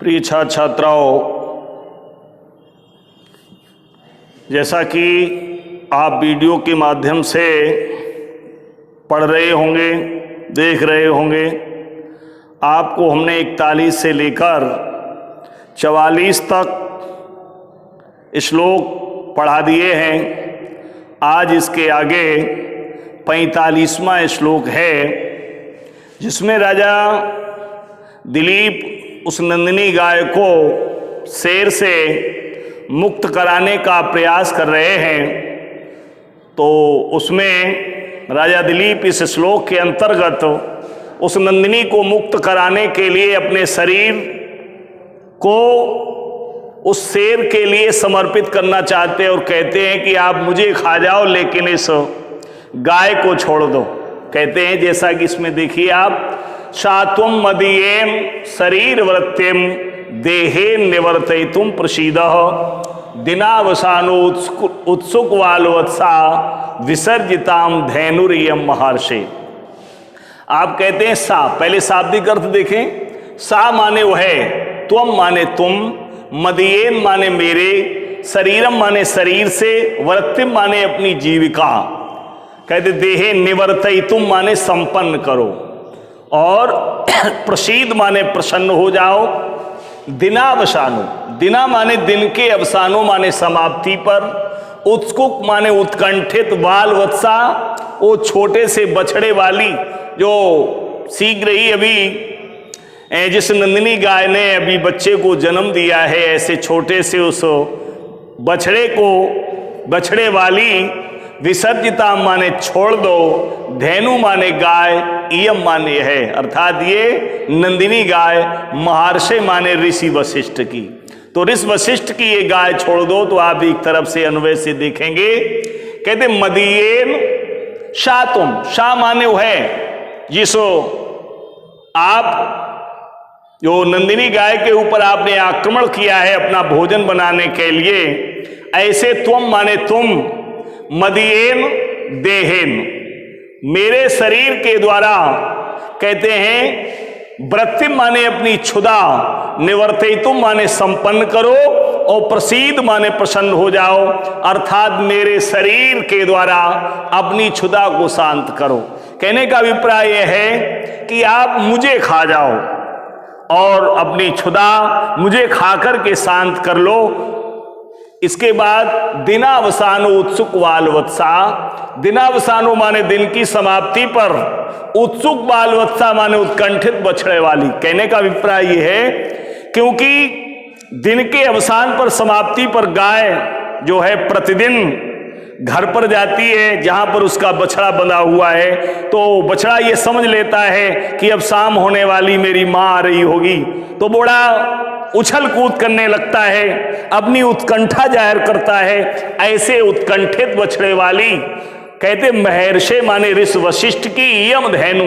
प्रिय छात्र छात्राओं, जैसा कि आप वीडियो के माध्यम से पढ़ रहे होंगे, देख रहे होंगे, आपको हमने 41 से लेकर 44 तक श्लोक पढ़ा दिए हैं। आज इसके आगे 45वां श्लोक है, जिसमें राजा दिलीप उस नंदिनी गाय को शेर से मुक्त कराने का प्रयास कर रहे हैं। तो उसमें राजा दिलीप इस श्लोक के अंतर्गत उस नंदिनी को मुक्त कराने के लिए अपने शरीर को उस शेर के लिए समर्पित करना चाहते हैं और कहते हैं कि आप मुझे खा जाओ लेकिन इस गाय को छोड़ दो। कहते हैं, जैसा कि इसमें देखिए आप, सात्वम मदीयेन शरीर वृत्तिम देहे निवर्तयितुम प्रसीदः दिनावसानो उत्सुक वालवत्सा विसर्जिताम धैनुरियम महर्षि। आप कहते हैं सा, पहले शाब्दिक अर्थ देखें। सा माने वह, त्वम माने तुम, मदीयेन माने मेरे, शरीरम माने शरीर से, वृत्तिम माने अपनी जीविका। कहते देहे निवर्तयितुम माने संपन्न करो, और प्रसीद माने प्रसन्न हो जाओ। दिनावसानो, दिना माने दिन के, अवसानों माने समाप्ति पर, उत्सुक माने उत्कंठित, बाल वत्सा वो छोटे से बछड़े वाली जो शीघ्र ही अभी जिस नंदिनी गाय ने अभी बच्चे को जन्म दिया है, ऐसे छोटे से उस बछड़े को, बछड़े वाली, विसर्जिता माने छोड़ दो, धेनु माने गाय, इयम माने है, अर्थात ये नंदिनी गाय महर्षि माने ऋषि वशिष्ठ की। तो ऋषि वशिष्ठ की ये गाय छोड़ दो। तो आप एक तरफ से अन्वय से देखेंगे, कहते मदीयेन शातुम, शाह माने वो है जिसो आप जो नंदिनी गाय के ऊपर आपने आक्रमण किया है अपना भोजन बनाने के लिए, ऐसे त्वम माने तुम, मदीयेन देहेन मेरे शरीर के द्वारा, कहते हैं वृत्तिम माने अपनी क्षुधा, निवर्तयितुम माने संपन्न करो, और प्रसीद माने प्रसन्न हो जाओ, अर्थात मेरे शरीर के द्वारा अपनी क्षुधा को शांत करो। कहने का अभिप्राय यह है कि आप मुझे खा जाओ और अपनी क्षुधा मुझे खाकर के शांत कर लो। इसके बाद दिनावसानो उत्सुक वालवत्सा, दिनावसानो माने दिन की समाप्ति पर, उत्सुक बालवत्सा माने उत्कंठित बछड़े वाली। कहने का अभिप्राय यह है क्योंकि दिन के अवसान पर, समाप्ति पर गाय जो है प्रतिदिन घर पर जाती है जहां पर उसका बछड़ा बंधा हुआ है, तो बछड़ा ये समझ लेता है कि अब शाम होने वाली, मेरी माँ आ रही होगी, तो बड़ा उछल कूद करने लगता है, अपनी उत्कंठा जाहिर करता है। ऐसे उत्कंठित बछड़े वाली, कहते महर्षि माने ऋषि वशिष्ठ की, यम धेनु,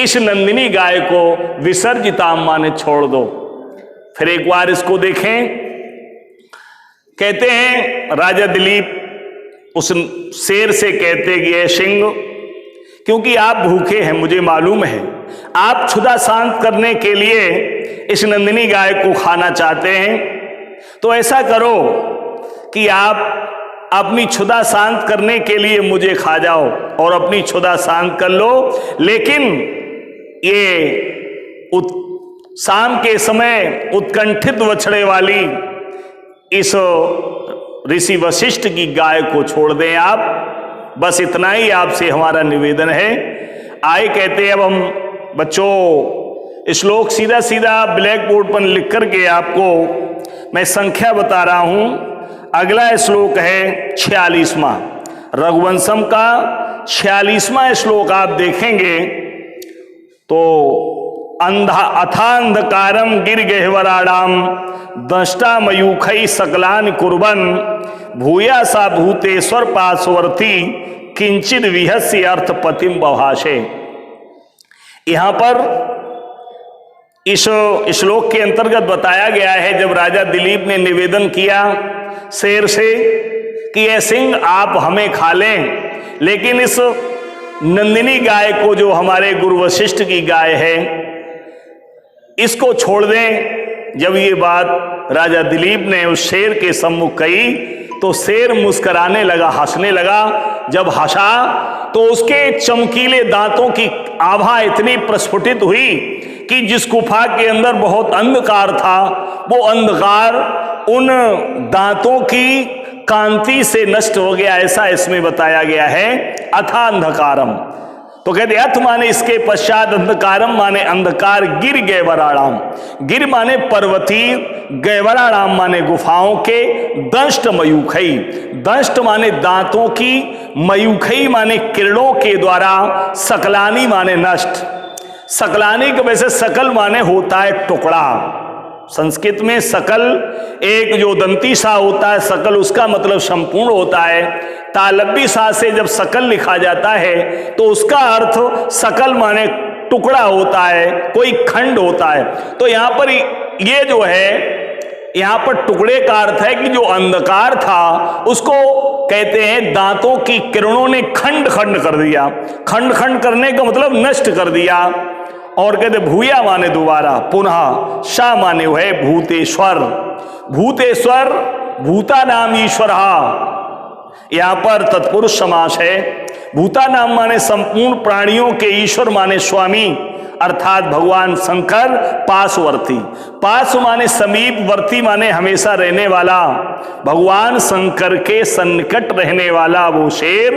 इस नंदिनी गाय को विसर्जिताम माने छोड़ दो। फिर एक बार इसको देखें, कहते हैं राजा दिलीप उस शेर से कहते कि ये सिंह, क्योंकि आप भूखे हैं, मुझे मालूम है, आप क्षुधा शांत करने के लिए इस नंदिनी गाय को खाना चाहते हैं, तो ऐसा करो कि आप अपनी क्षुधा शांत करने के लिए मुझे खा जाओ और अपनी क्षुधा शांत कर लो। लेकिन ये शाम के समय उत्कंठित बछड़े वाली इस ऋषि वशिष्ठ की गाय को छोड़ दें आप। बस इतना ही आपसे हमारा निवेदन है। आए, कहते हैं अब हम बच्चों श्लोक सीधा सीधा ब्लैक बोर्ड पर लिख करके आपको मैं संख्या बता रहा हूं। अगला श्लोक है 46वां, रघुवंशम का 46वां श्लोक आप देखेंगे तो अथांधकारम गिरगह्वराणाम दष्टा मयूखई सकलान कुर्बन भूया सा भूतेश्वर पार्श्वर्थी किंचित विहस्य अर्थ पतिम बभाषे। यहां पर इस श्लोक के अंतर्गत बताया गया है, जब राजा दिलीप ने निवेदन किया शेर से कि ये सिंह आप हमें खा लें, लेकिन इस नंदिनी गाय को, जो हमारे गुरु वशिष्ठ की गाय है, इसको छोड़ दें, जब ये बात राजा दिलीप ने उस शेर के सम्मुख कही तो शेर मुस्कुराने लगा, हंसने लगा। जब हंसा तो उसके चमकीले दांतों की आभा इतनी प्रस्फुटित हुई कि जिस गुफा के अंदर बहुत अंधकार था, वो अंधकार उन दांतों की कांति से नष्ट हो गया, ऐसा इसमें बताया गया है। अथा अंधकारम, तो कहते अथ माने इसके पश्चात, अंधकारम माने अंधकार, गिर गैवराणाम, गिर माने पर्वती, गैवराणाम माने गुफाओं के, दंष्ट मयूखई, दंष्ट माने दांतों की, मयूखई माने किरणों के द्वारा, सकलानी माने नष्ट। सकलानी के वैसे सकल माने होता है टुकड़ा, संस्कृत में सकल एक जो दंती सा होता है सकल, उसका मतलब संपूर्ण होता है। तालब्बी सा से जब सकल लिखा जाता है तो उसका अर्थ सकल माने टुकड़ा होता है, कोई खंड होता है। तो यहां पर ये जो है, यहां पर टुकड़े का अर्थ है कि जो अंधकार था उसको कहते हैं दांतों की किरणों ने खंड खंड कर दिया। खंड खंड करने का मतलब नष्ट कर दिया। और कहते भूया माने दोबारा, पुनः शा माने है भूतेश्वर, भूतेश्वर भूता नाम ईश्वर, यहां पर तत्पुरुष समास है। भूता नाम माने संपूर्ण प्राणियों के ईश्वर माने स्वामी, अर्थात भगवान शंकर। पासवर्ती, पास माने समीप, वर्ती माने हमेशा रहने वाला, भगवान शंकर के सन्निकट रहने वाला वो शेर।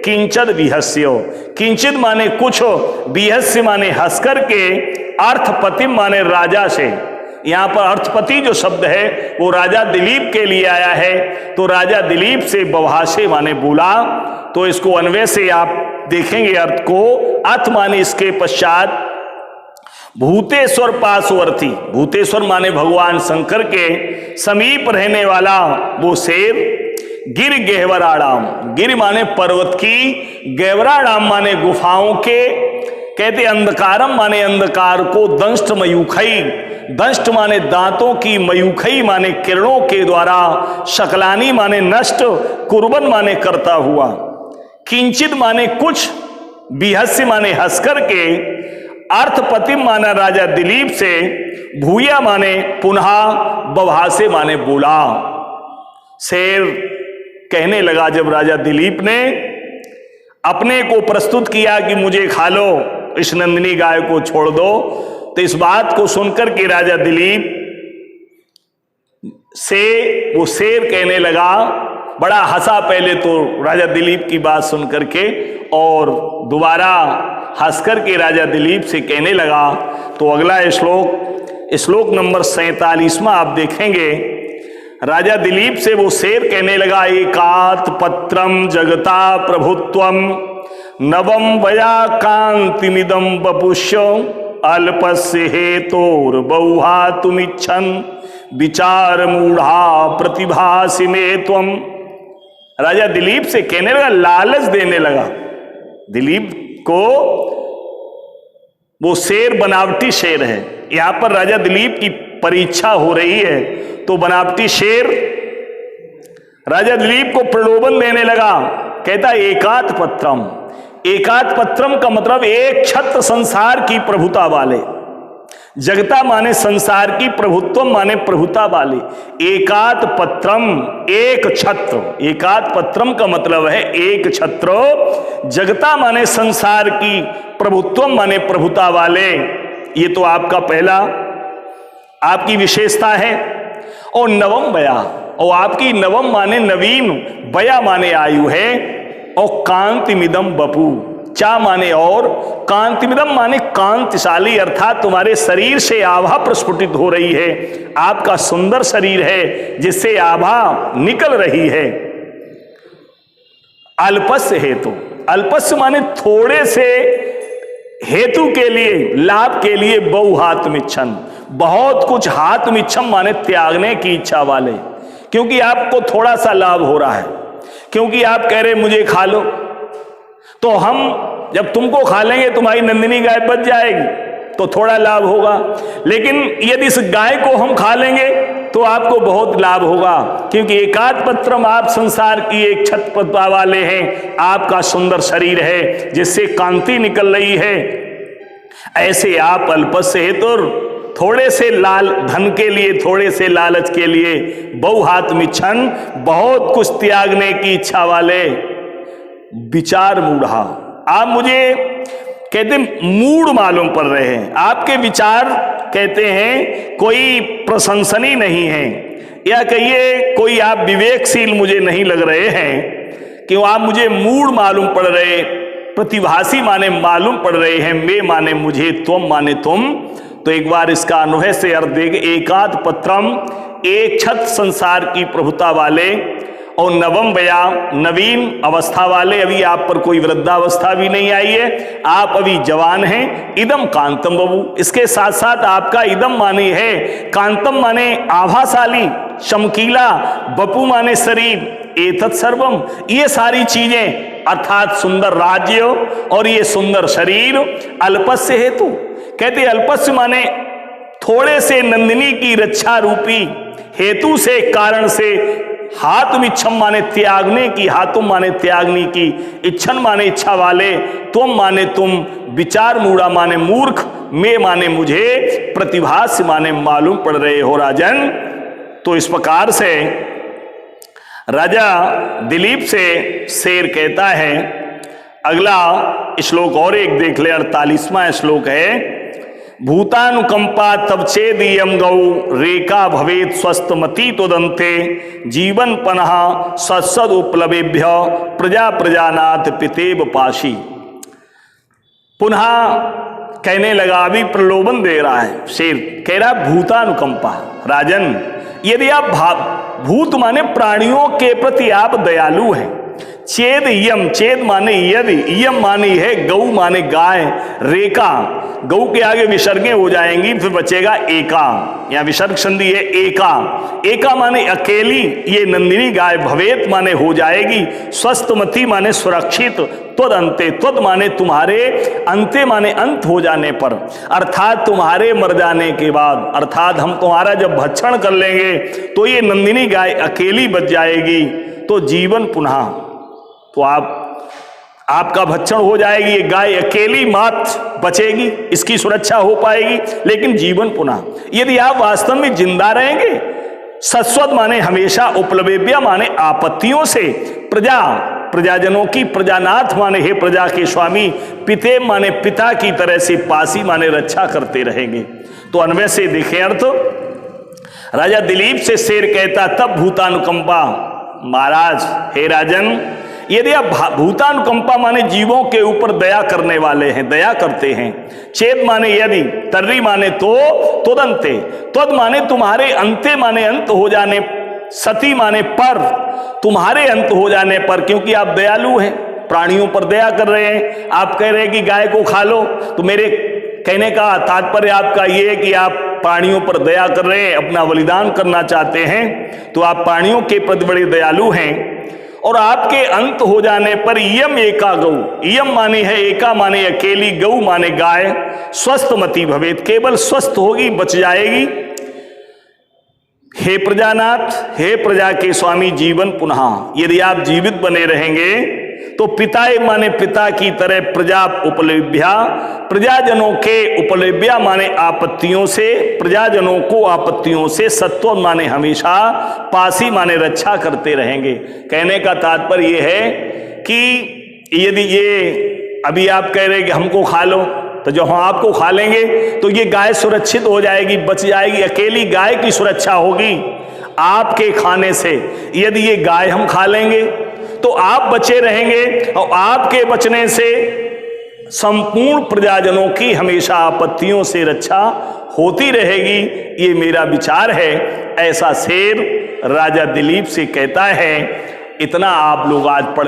किंचद विहस्यो, किंचित माने कुछ, विहस्य माने हंस करके, अर्थपति माने राजा से। यहां पर अर्थपति जो शब्द है वो राजा दिलीप के लिए आया है। तो राजा दिलीप से बवहासे माने बोला। तो इसको अन्वय से आप देखेंगे अर्थ को, अथ माने इसके पश्चात, भूतेश्वर पासवर्ती, भूतेश्वर माने भगवान शंकर के समीप रहने वाला वो शेर। गिर गहवराणाम, गिर माने पर्वत की, गहवराणाम माने गुफाओं के, कहते अंधकारम माने अंधकार को, दंष्ट मयूखई, दंष्ट माने दांतों की, मयूखई माने किरणों के द्वारा, शकलानी माने नष्ट, कुर्बन माने करता हुआ, किंचित माने कुछ, बिहस्य माने हंस करके, अर्थपति माना राजा दिलीप से, भूया माने पुनः, बवहासे माने बोला। शेर कहने लगा, जब राजा दिलीप ने अपने को प्रस्तुत किया कि मुझे खा लो, इस नंदिनी गाय को छोड़ दो, तो इस बात को सुनकर के राजा दिलीप से वो शेर कहने लगा, बड़ा हंसा पहले तो राजा दिलीप की बात सुनकर के, और दोबारा हंसकर के राजा दिलीप से कहने लगा। तो अगला श्लोक नंबर 47वां आप देखेंगे, राजा दिलीप से वो शेर कहने लगा, एकात पत्रम जगता प्रभुत्वम, नवम वया कांतिमिदम बपुष्य, अल्पस्य हेतोर बहुहा तुमिच्छन, विचार मूढ़ा प्रतिभासी में त्वम। राजा दिलीप से कहने लगा, लालच देने लगा दिलीप को। वो शेर बनावटी शेर है, यहां पर राजा दिलीप की परीक्षा हो रही है। तो बनावटी शेर राजा दिलीप को प्रलोभन देने लगा, कहता एकात पत्रम, एकात पत्रम का मतलब एक छत्र संसार की प्रभुता वाले, जगता माने संसार की, प्रभुत्व माने प्रभुता वाले। एकात पत्रम एक छत्र, एकात पत्रम का मतलब है एक छत्र, जगता माने संसार की, प्रभुत्व माने प्रभुता वाले। ये तो आपका पहला आपकी विशेषता है। और नवम बया, और आपकी नवम माने नवीन, बया माने आयु है, और कांतिमिदम बपू, चा माने और, कांतिमिदम माने कांतिशाली, अर्थात तुम्हारे शरीर से आभा प्रस्फुटित हो रही है। आपका सुंदर शरीर है जिससे आभा निकल रही है। अल्पस्य हेतु, अल्पस्य माने थोड़े से, हेतु के लिए, लाभ के लिए, बहु हात्मिच्छन, बहुत कुछ, हात्मिच्छम माने त्यागने की इच्छा वाले, क्योंकि आपको थोड़ा सा लाभ हो रहा है, क्योंकि आप कह रहे मुझे खा लो, तो हम जब तुमको खा लेंगे तुम्हारी नंदिनी गाय बच जाएगी तो थोड़ा लाभ होगा, लेकिन यदि इस गाय को हम खा लेंगे तो आपको बहुत लाभ होगा, क्योंकि एकात पत्रम, आप संसार की एक छत पत्ता वाले हैं, आपका सुंदर शरीर है जिससे कांति निकल रही है। ऐसे आप अल्पस्य हेतुर थोड़े से धन के लिए, थोड़े से लालच के लिए बहु हाथ मिच्छन, बहुत कुछ त्यागने की इच्छा वाले विचार मूढ़ा। आप मुझे कहते मूड मालूम पड़ रहे हैं, आपके विचार कहते हैं कोई प्रशंसनीय नहीं है, या कहिए कोई आप विवेकशील मुझे नहीं लग रहे हैं, कि आप मुझे मूड मालूम पड़ रहे, प्रतिभासी माने मालूम पड़ रहे हैं, मैं माने मुझे, तुम माने तुम। तो एक बार इसका अनुभव से अर्थ देंगे, एकाद पत्रम, एक छत संसार की प्रभुता वाले, और नवम बया, नवीन अवस्था वाले, अभी आप पर कोई वृद्धावस्था भी नहीं आई है, आप अभी जवान हैं। इदम कांतम बबू, इसके साथ साथ आपका इदम माने है, कांतम माने आभाशाली, चमकीला, बपू माने शरीर, एतत् सर्वम, ये सारी चीजें अर्थात सुंदर राज्य और ये सुंदर शरीर, अल्पस्य हेतु, कहते अल्पस्य माने थोड़े से नंदिनी की रक्षा रूपी हेतु से, कारण से, हाथ मिच्छम माने त्यागने की, हाथों माने त्यागने की, इच्छन माने इच्छा वाले, तुम माने तुम, विचार मूढ़ा माने मूर्ख, मैं माने मुझे, प्रतिभास माने मालूम पड़ रहे हो राजन। तो इस प्रकार से राजा दिलीप से शेर कहता है। अगला श्लोक और एक देख ले, 48वां श्लोक है, भूतानुकंपा तब चेदीयम गौ रेका भवेत स्वस्थमती तोदंते जीवन पनः सत्सद उपलवेभ्य प्रजा प्रजानाथ पितेव पाशी। पुनः कहने लगा, अभी प्रलोभन दे रहा है शेर, कह रहा भूतानुकंपा, राजन यदि आप भूत माने प्राणियों के प्रति आप दयालु हैं, चेद यम, चेद माने यदि, यम माने है गौ माने गाय, रेका गौ के आगे विसर्गें हो जाएंगी, फिर बचेगा एका, यहाँ विसर्ग संधि है एका, एका माने अकेली, ये नंदिनी गाय, भवेत माने हो जाएगी, स्वस्थमती माने सुरक्षित, त्वद अंते, त्वद माने तुम्हारे, अंते माने अंत हो जाने पर, अर्थात तुम्हारे मर जाने के बाद, अर्थात हम तुम्हारा जब भक्षण कर लेंगे तो ये नंदिनी गाय अकेली बच जाएगी, तो जीवन पुनः, तो आपका भक्षण हो जाएगी, ये गाय अकेली मात बचेगी, इसकी सुरक्षा हो पाएगी, लेकिन जीवन पुनः, यदि आप वास्तव में जिंदा रहेंगे, सस्वद माने हमेशा, उपलवेभ्य माने आपत्तियों से, प्रजाजनों की, प्रजानाथ माने हे प्रजा के स्वामी, पिते माने पिता की तरह से, पासी माने रक्षा करते रहेंगे। तो अन्वय से देखें अर्थ, राजा दिलीप से शेर कहता, तब भूतानुकंपा, महाराज हे राजन, यदि आप भूतानुकंपा माने जीवों के ऊपर दया करने वाले हैं, दया करते हैं, चेद माने यदि, तर्री माने तो, तोदंते, त्वद माने तुम्हारे, अंते माने अंत हो जाने, सती माने पर, तुम्हारे अंत हो जाने पर, क्योंकि आप दयालु हैं, प्राणियों पर दया कर रहे हैं। आप कह रहे हैं कि गाय को खा लो, तो मेरे कहने का तात्पर्य आपका ये है कि आप प्राणियों पर दया कर रहे हैं, अपना बलिदान करना चाहते हैं, तो आप प्राणियों के प्रति बड़े दयालु हैं। और आपके अंत हो जाने पर यम एका गौ, यम माने है एका माने अकेली, गौ माने गाय, स्वस्थमती भवेत, केवल स्वस्थ होगी, बच जाएगी। हे प्रजानाथ, हे प्रजा के स्वामी, जीवन पुनः, यदि आप जीवित बने रहेंगे तो पिताए माने पिता की तरह, प्रजा उपलब्ध्या, प्रजाजनों के, उपलब्ध्या माने आपत्तियों से, प्रजाजनों को आपत्तियों से, सत्व माने हमेशा, पासी माने रक्षा करते रहेंगे। कहने का तात्पर्य यह है कि यदि ये अभी आप कह रहे हैं कि हमको खा लो, तो जब हम आपको खा लेंगे तो ये गाय सुरक्षित हो जाएगी, बच जाएगी, अकेली गाय की सुरक्षा होगी आपके खाने से। यदि ये गाय हम खा लेंगे तो आप बचे रहेंगे, और आपके बचने से संपूर्ण प्रजाजनों की हमेशा आपत्तियों से रक्षा होती रहेगी। ये मेरा विचार है, ऐसा शेर राजा दिलीप से कहता है। इतना आप लोग आज पढ़